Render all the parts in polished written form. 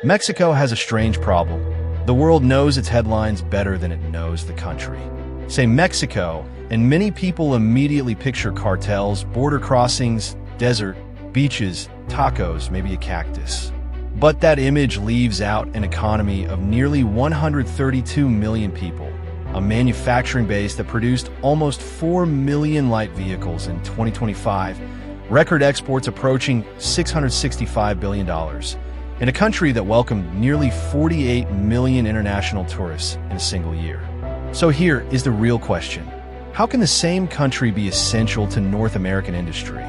Mexico has a strange problem. The world knows its headlines better than it knows the country. Say Mexico, and many people immediately picture cartels, border crossings, desert, beaches, tacos, maybe a cactus. But that image leaves out an economy of nearly 132 million people, a manufacturing base that produced almost 4 million light vehicles in 2025, record exports approaching $665 billion, and a country that welcomed nearly 48 million international tourists in a single year. So here is the real question. How can the same country be essential to North American industry,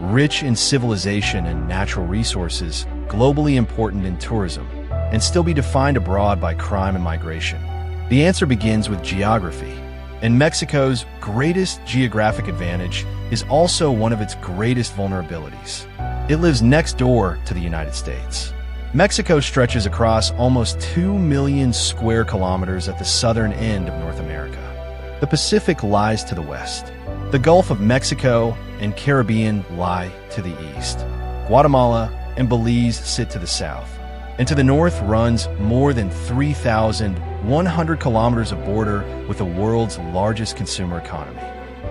rich in civilization and natural resources, globally important in tourism, and still be defined abroad by crime and migration? The answer begins with geography. And Mexico's greatest geographic advantage is also one of its greatest vulnerabilities. It lives next door to the United States. Mexico stretches across almost 2 million square kilometers at the southern end of North America. The Pacific lies to the west. The Gulf of Mexico and Caribbean lie to the east. Guatemala and Belize sit to the south. And to the north runs more than 3,100 kilometers of border with the world's largest consumer economy.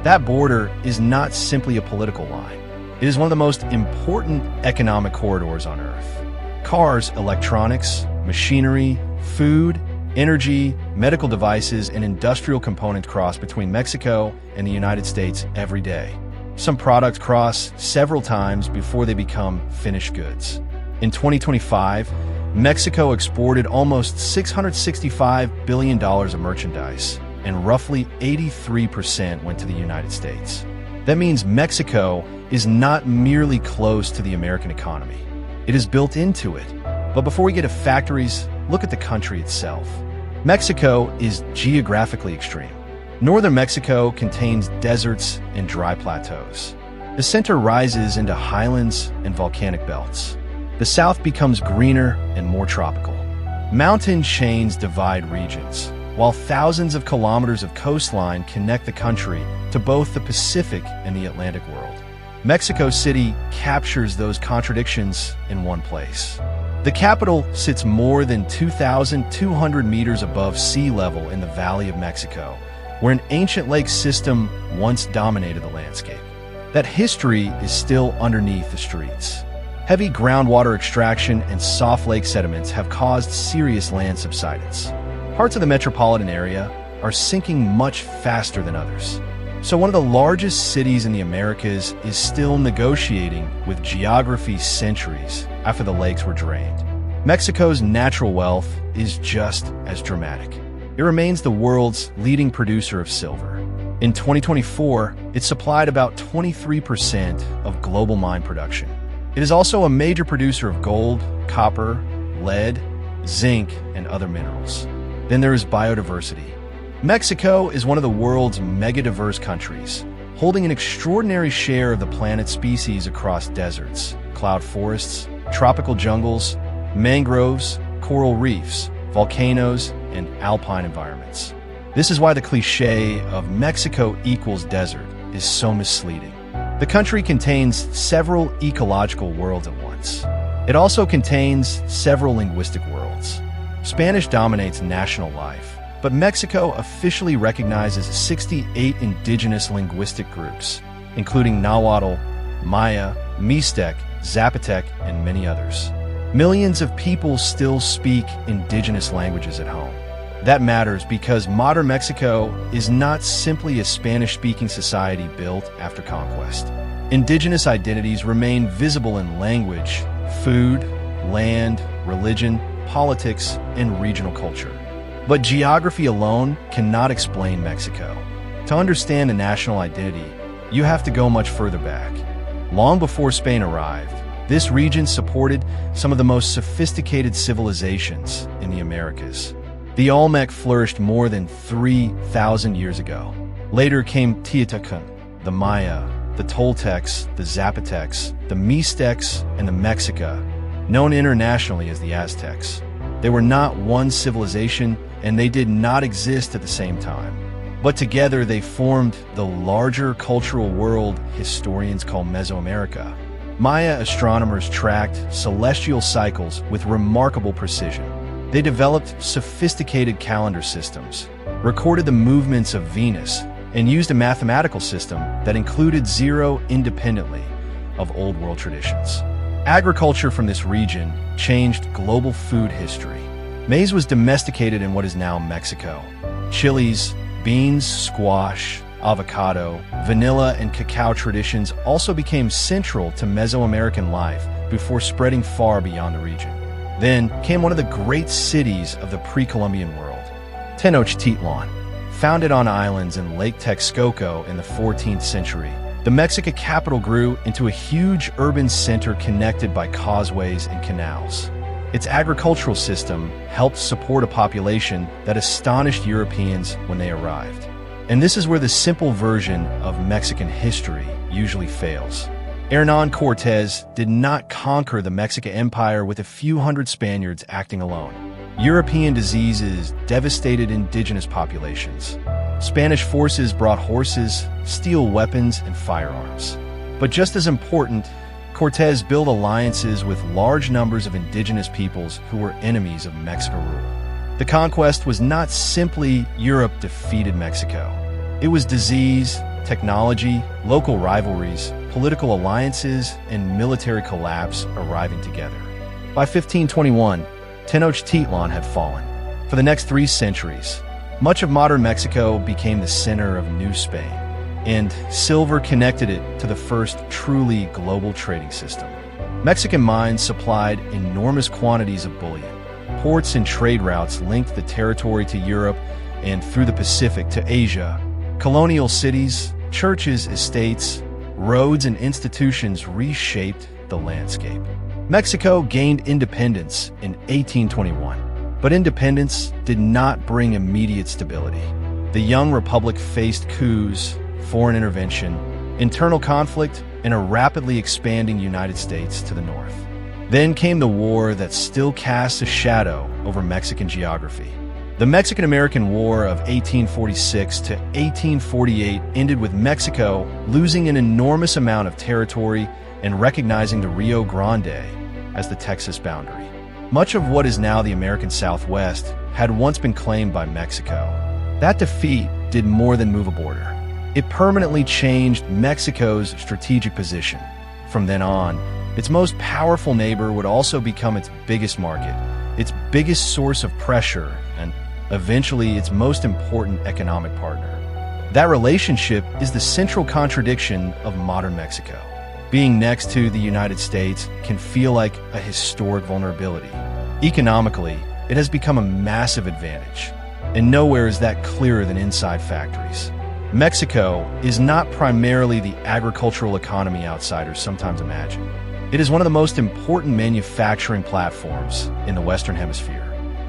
That border is not simply a political line. It is one of the most important economic corridors on Earth. Cars, electronics, machinery, food, energy, medical devices, and industrial components cross between Mexico and the United States every day. Some products cross several times before they become finished goods. In 2025, Mexico exported almost $665 billion of merchandise, and roughly 83% went to the United States. That means Mexico is not merely close to the American economy. It is built into it. But before we get to factories, look at the country itself. Mexico is geographically extreme. Northern Mexico contains deserts and dry plateaus. The center rises into highlands and volcanic belts. The south becomes greener and more tropical. Mountain chains divide regions, while thousands of kilometers of coastline connect the country to both the Pacific and the Atlantic world. Mexico City captures those contradictions in one place. The capital sits more than 2,200 meters above sea level in the Valley of Mexico, where an ancient lake system once dominated the landscape. That history is still underneath the streets. Heavy groundwater extraction and soft lake sediments have caused serious land subsidence. Parts of the metropolitan area are sinking much faster than others. So one of the largest cities in the Americas is still negotiating with geography centuries after the lakes were drained. Mexico's natural wealth is just as dramatic. It remains the world's leading producer of silver. In 2024, it supplied about 23% of global mine production. It is also a major producer of gold, copper, lead, zinc, and other minerals. Then there is biodiversity. Mexico is one of the world's mega-diverse countries, holding an extraordinary share of the planet's species across deserts, cloud forests, tropical jungles, mangroves, coral reefs, volcanoes, and alpine environments. This is why the cliché of Mexico equals desert is so misleading. The country contains several ecological worlds at once. It also contains several linguistic worlds. Spanish dominates national life, but Mexico officially recognizes 68 indigenous linguistic groups, including Nahuatl, Maya, Mixtec, Zapotec, and many others. Millions of people still speak indigenous languages at home. That matters because modern Mexico is not simply a Spanish-speaking society built after conquest. Indigenous identities remain visible in language, food, land, religion, politics, and regional culture. But geography alone cannot explain Mexico. To understand the national identity, you have to go much further back. Long before Spain arrived, this region supported some of the most sophisticated civilizations in the Americas. The Olmec flourished more than 3,000 years ago. Later came Tenochtitlan, the Maya, the Toltecs, the Zapotecs, the Mixtecs, and the Mexica, known internationally as the Aztecs. They were not one civilization, and they did not exist at the same time. But together they formed the larger cultural world historians call Mesoamerica. Maya astronomers tracked celestial cycles with remarkable precision. They developed sophisticated calendar systems, recorded the movements of Venus, and used a mathematical system that included zero independently of Old World traditions. Agriculture from this region changed global food history. Maize was domesticated in what is now Mexico. Chilies, beans, squash, avocado, vanilla, and cacao traditions also became central to Mesoamerican life before spreading far beyond the region. Then came one of the great cities of the pre-Columbian world, Tenochtitlan. Founded on islands in Lake Texcoco in the 14th century, the Mexican capital grew into a huge urban center connected by causeways and canals. Its agricultural system helped support a population that astonished Europeans when they arrived. And this is where the simple version of Mexican history usually fails. Hernán Cortés did not conquer the Mexican Empire with a few hundred Spaniards acting alone. European diseases devastated indigenous populations. Spanish forces brought horses, steel weapons, and firearms. But just as important, Cortés built alliances with large numbers of indigenous peoples who were enemies of Mexican rule. The conquest was not simply Europe defeated Mexico. It was disease, technology, local rivalries, political alliances, and military collapse arriving together. By 1521, Tenochtitlan had fallen. For the next 3 centuries, much of modern Mexico became the center of New Spain, and silver connected it to the first truly global trading system. Mexican mines supplied enormous quantities of bullion. Ports and trade routes linked the territory to Europe and through the Pacific to Asia. Colonial cities, churches, estates, roads, and institutions reshaped the landscape. Mexico gained independence in 1821, but independence did not bring immediate stability. The young republic faced coups, foreign intervention, internal conflict, and a rapidly expanding United States to the north. Then came the war that still casts a shadow over Mexican geography. The Mexican-American War of 1846 to 1848 ended with Mexico losing an enormous amount of territory and recognizing the Rio Grande as the Texas boundary. Much of what is now the American Southwest had once been claimed by Mexico. That defeat did more than move a border. It permanently changed Mexico's strategic position. From then on, its most powerful neighbor would also become its biggest market, its biggest source of pressure, and eventually its most important economic partner. That relationship is the central contradiction of modern Mexico. Being next to the United States can feel like a historic vulnerability. Economically, it has become a massive advantage, and nowhere is that clearer than inside factories. Mexico is not primarily the agricultural economy outsiders sometimes imagine. It is one of the most important manufacturing platforms in the Western Hemisphere.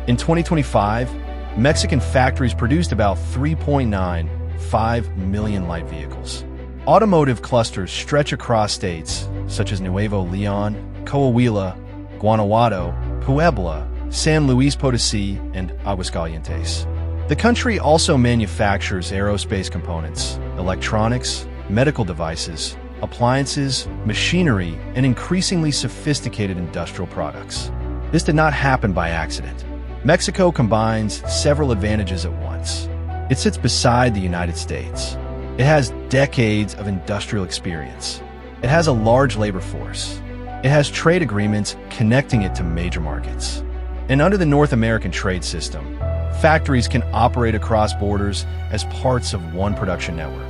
In 2025, Mexican factories produced about 3.95 million light vehicles. Automotive clusters stretch across states such as Nuevo Leon, Coahuila, Guanajuato, Puebla, San Luis Potosí, and Aguascalientes. The country also manufactures aerospace components, electronics, medical devices, appliances, machinery, and increasingly sophisticated industrial products. This did not happen by accident. Mexico combines several advantages at once. It sits beside the United States. It has decades of industrial experience. It has a large labor force. It has trade agreements connecting it to major markets. And under the North American trade system, factories can operate across borders as parts of one production network.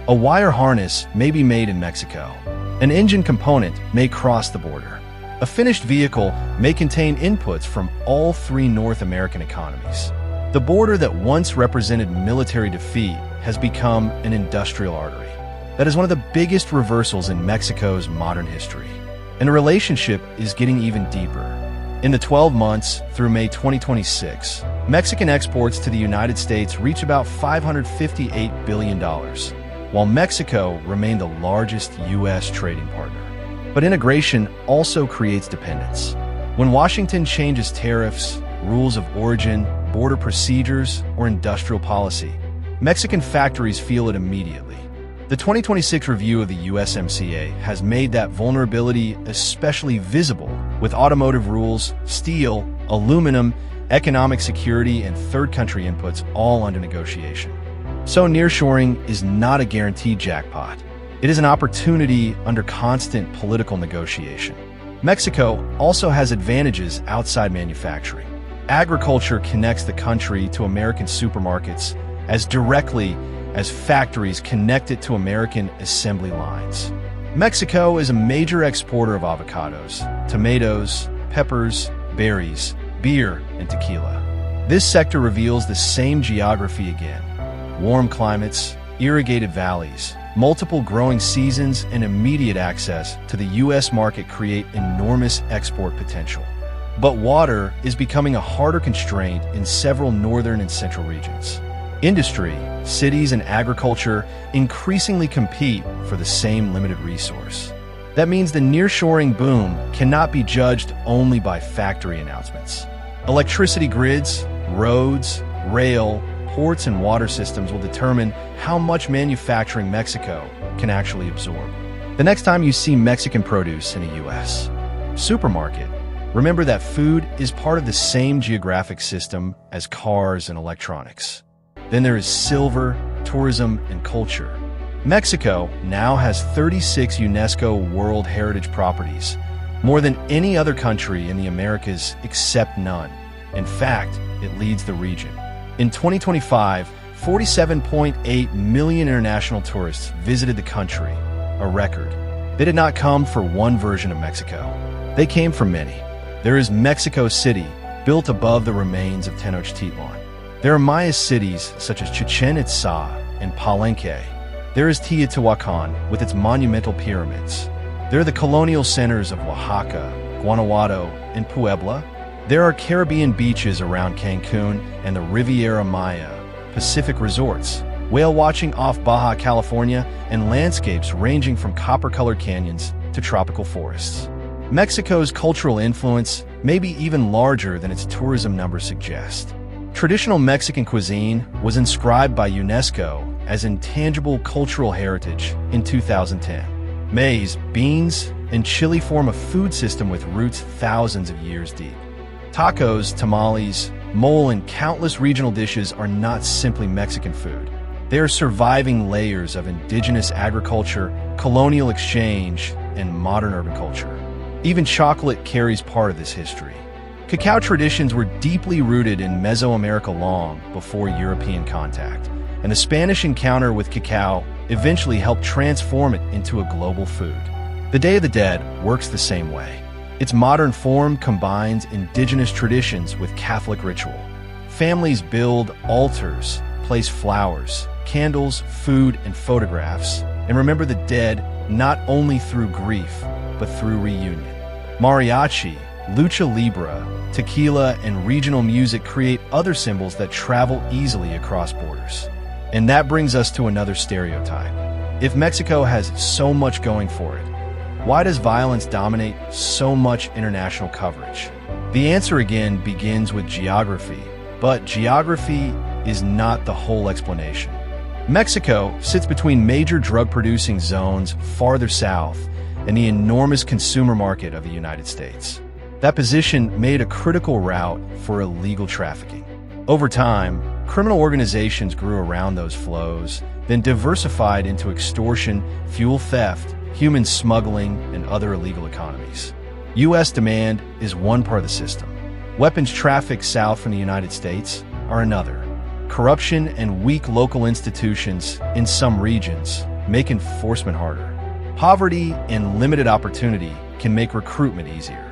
A wire harness may be made in Mexico. An engine component may cross the border. A finished vehicle may contain inputs from all 3 North American economies. The border that once represented military defeat has become an industrial artery. That is one of the biggest reversals in Mexico's modern history. And the relationship is getting even deeper. In the 12 months through May 2026, Mexican exports to the United States reach about $558 billion, while Mexico remained the largest U.S. trading partner. But integration also creates dependence. When Washington changes tariffs, rules of origin, border procedures, or industrial policy, Mexican factories feel it immediately. The 2026 review of the USMCA has made that vulnerability especially visible, with automotive rules, steel, aluminum, economic security, and third-country inputs all under negotiation. So nearshoring is not a guaranteed jackpot. It is an opportunity under constant political negotiation. Mexico also has advantages outside manufacturing. Agriculture connects the country to American supermarkets as directly as factories connect it to American assembly lines. Mexico is a major exporter of avocados, tomatoes, peppers, berries, beer, and tequila. This sector reveals the same geography again. Warm climates, irrigated valleys, multiple growing seasons, and immediate access to the U.S. market create enormous export potential. But water is becoming a harder constraint in several northern and central regions. Industry, cities, and agriculture increasingly compete for the same limited resource. That means the nearshoring boom cannot be judged only by factory announcements. Electricity grids, roads, rail, ports, and water systems will determine how much manufacturing Mexico can actually absorb. The next time you see Mexican produce in a U.S. supermarket, remember that food is part of the same geographic system as cars and electronics. Then there is silver, tourism, and culture. Mexico now has 36 UNESCO World Heritage properties, more than any other country in the Americas except none. In fact, it leads the region. In 2025, 47.8 million international tourists visited the country, a record. They did not come for one version of Mexico. They came for many. There is Mexico City, built above the remains of Tenochtitlan. There are Maya cities such as Chichen Itza and Palenque. There is Teotihuacan with its monumental pyramids. There are the colonial centers of Oaxaca, Guanajuato, and Puebla. There are Caribbean beaches around Cancun and the Riviera Maya, Pacific resorts, whale watching off Baja California, and landscapes ranging from copper-colored canyons to tropical forests. Mexico's cultural influence may be even larger than its tourism numbers suggest. Traditional Mexican cuisine was inscribed by UNESCO as intangible cultural heritage in 2010. Maize, beans, and chili form a food system with roots thousands of years deep. Tacos, tamales, mole, and countless regional dishes are not simply Mexican food. They are surviving layers of indigenous agriculture, colonial exchange, and modern urban culture. Even chocolate carries part of this history. Cacao traditions were deeply rooted in Mesoamerica long before European contact, and the Spanish encounter with cacao eventually helped transform it into a global food. The Day of the Dead works the same way. Its modern form combines indigenous traditions with Catholic ritual. Families build altars, place flowers, candles, food, and photographs, and remember the dead not only through grief, but through reunion. Mariachi, lucha libre, tequila, and regional music create other symbols that travel easily across borders. And that brings us to another stereotype. If Mexico has so much going for it, why does violence dominate so much international coverage? The answer again begins with geography, but geography is not the whole explanation. Mexico sits between major drug-producing zones farther south and the enormous consumer market of the United States. That position made a critical route for illegal trafficking. Over time, criminal organizations grew around those flows, then diversified into extortion, fuel theft, human smuggling, and other illegal economies. U.S. demand is one part of the system. Weapons trafficked south from the United States are another. Corruption and weak local institutions in some regions make enforcement harder. Poverty and limited opportunity can make recruitment easier.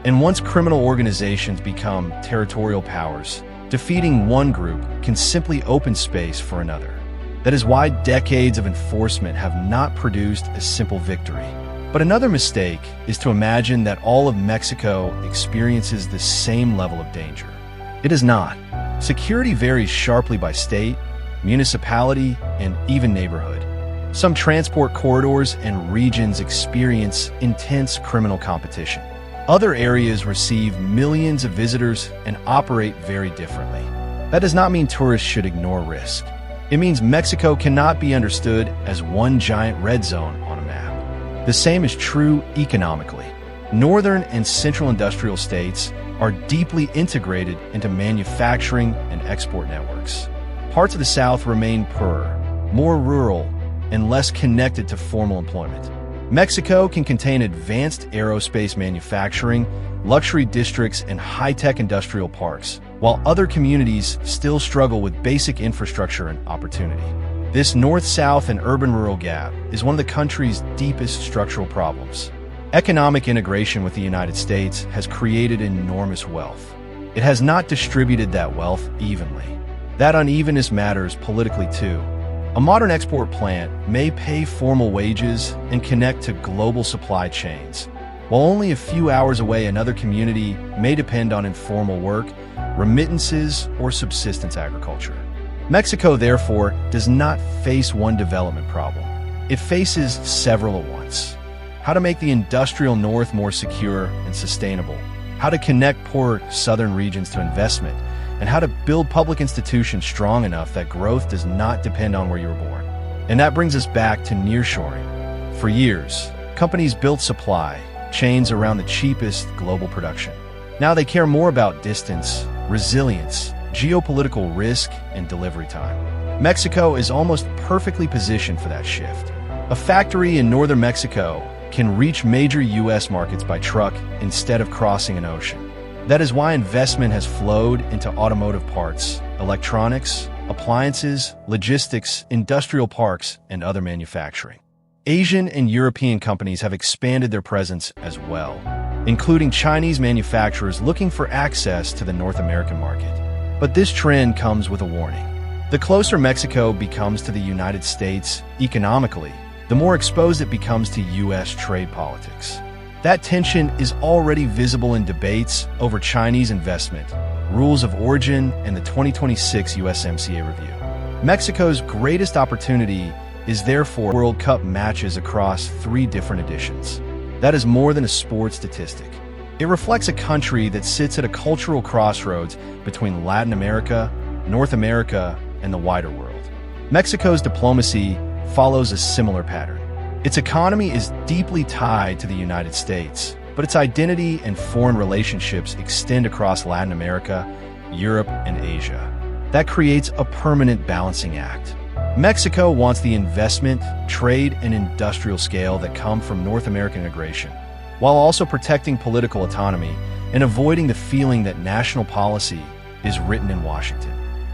And once criminal organizations become territorial powers, defeating one group can simply open space for another. That is why decades of enforcement have not produced a simple victory. But another mistake is to imagine that all of Mexico experiences the same level of danger. It is not. Security varies sharply by state, municipality, and even neighborhood. Some transport corridors and regions experience intense criminal competition. Other areas receive millions of visitors and operate very differently. That does not mean tourists should ignore risk. It means Mexico cannot be understood as one giant red zone on a map. The same is true economically. Northern and central industrial states are deeply integrated into manufacturing and export networks. Parts of the South remain poorer, more rural, and less connected to formal employment. Mexico can contain advanced aerospace manufacturing, luxury districts, and high-tech industrial parks, while other communities still struggle with basic infrastructure and opportunity. This north-south and urban-rural gap is one of the country's deepest structural problems. Economic integration with the United States has created enormous wealth. It has not distributed that wealth evenly. That unevenness matters politically too. A modern export plant may pay formal wages and connect to global supply chains, while only a few hours away another community may depend on informal work, remittances, or subsistence agriculture. Mexico, therefore, does not face one development problem. It faces several at once. How to make the industrial north more secure and sustainable, how to connect poor southern regions to investment, and how to build public institutions strong enough that growth does not depend on where you were born. And that brings us back to nearshoring. For years, companies built supply chains around the cheapest global production. Now they care more about distance, resilience, geopolitical risk, and delivery time. Mexico is almost perfectly positioned for that shift. A factory in northern Mexico can reach major U.S. markets by truck instead of crossing an ocean. That is why investment has flowed into automotive parts, electronics, appliances, logistics, industrial parks, and other manufacturing. Asian and European companies have expanded their presence as well, including Chinese manufacturers looking for access to the North American market. But this trend comes with a warning. The closer Mexico becomes to the United States economically, the more exposed it becomes to U.S. trade politics. That tension is already visible in debates over Chinese investment, rules of origin, and the 2026 USMCA review. Mexico's greatest opportunity is therefore World Cup matches across 3 different editions. That is more than a sports statistic. It reflects a country that sits at a cultural crossroads between Latin America, North America, and the wider world. Mexico's diplomacy follows a similar pattern. Its economy is deeply tied to the United States, but its identity and foreign relationships extend across Latin America, Europe, and Asia. That creates a permanent balancing act. Mexico wants the investment, trade, and industrial scale that come from North American integration, while also protecting political autonomy and avoiding the feeling that national policy is written in Washington.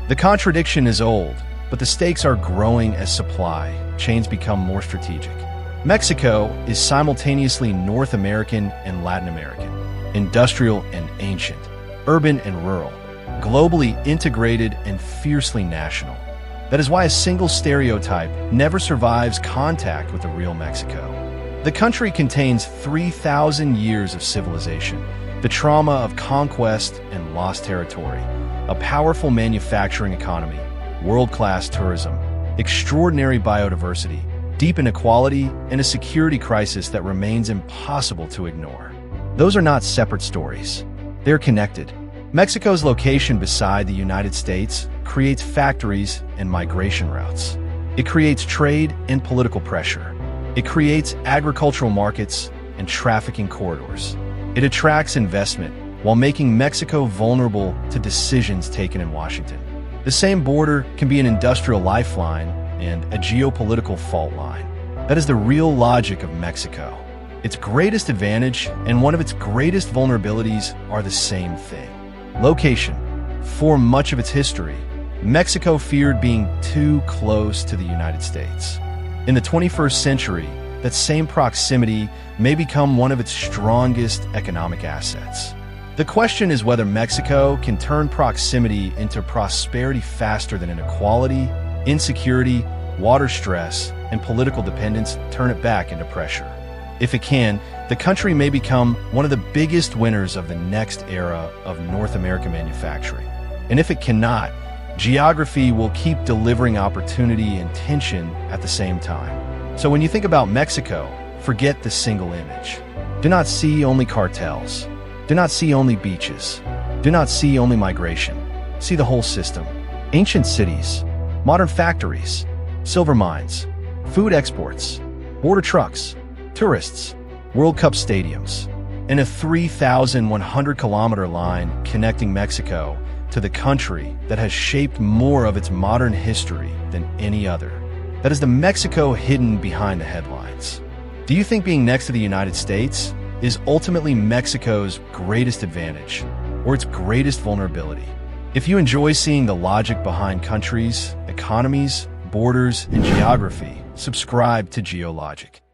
The contradiction is old, but the stakes are growing as supply chains become more strategic. Mexico is simultaneously North American and Latin American, industrial and ancient, urban and rural, globally integrated and fiercely national. That is why a single stereotype never survives contact with the real Mexico. The country contains 3,000 years of civilization, the trauma of conquest and lost territory, a powerful manufacturing economy, world-class tourism, extraordinary biodiversity, deep inequality, and a security crisis that remains impossible to ignore. Those are not separate stories. They're connected. Mexico's location beside the United States creates factories and migration routes. It creates trade and political pressure. It creates agricultural markets and trafficking corridors. It attracts investment while making Mexico vulnerable to decisions taken in Washington. The same border can be an industrial lifeline and a geopolitical fault line. That is the real logic of Mexico. Its greatest advantage and one of its greatest vulnerabilities are the same thing. Location. For much of its history, Mexico feared being too close to the United States. In the 21st century, that same proximity may become one of its strongest economic assets. The question is whether Mexico can turn proximity into prosperity faster than inequality, insecurity, water stress, and political dependence turn it back into pressure. If it can, the country may become one of the biggest winners of the next era of North American manufacturing. And if it cannot, geography will keep delivering opportunity and tension at the same time. So when you think about Mexico, forget the single image. Do not see only cartels. Do not see only beaches. Do not see only migration. See the whole system. Ancient cities, modern factories, silver mines, food exports, border trucks, tourists, World Cup stadiums, and a 3,100-kilometer line connecting Mexico to the country that has shaped more of its modern history than any other. That is the Mexico hidden behind the headlines. Do you think being next to the United States is ultimately Mexico's greatest advantage or its greatest vulnerability? If you enjoy seeing the logic behind countries, economies, borders, and geography, subscribe to Geologic.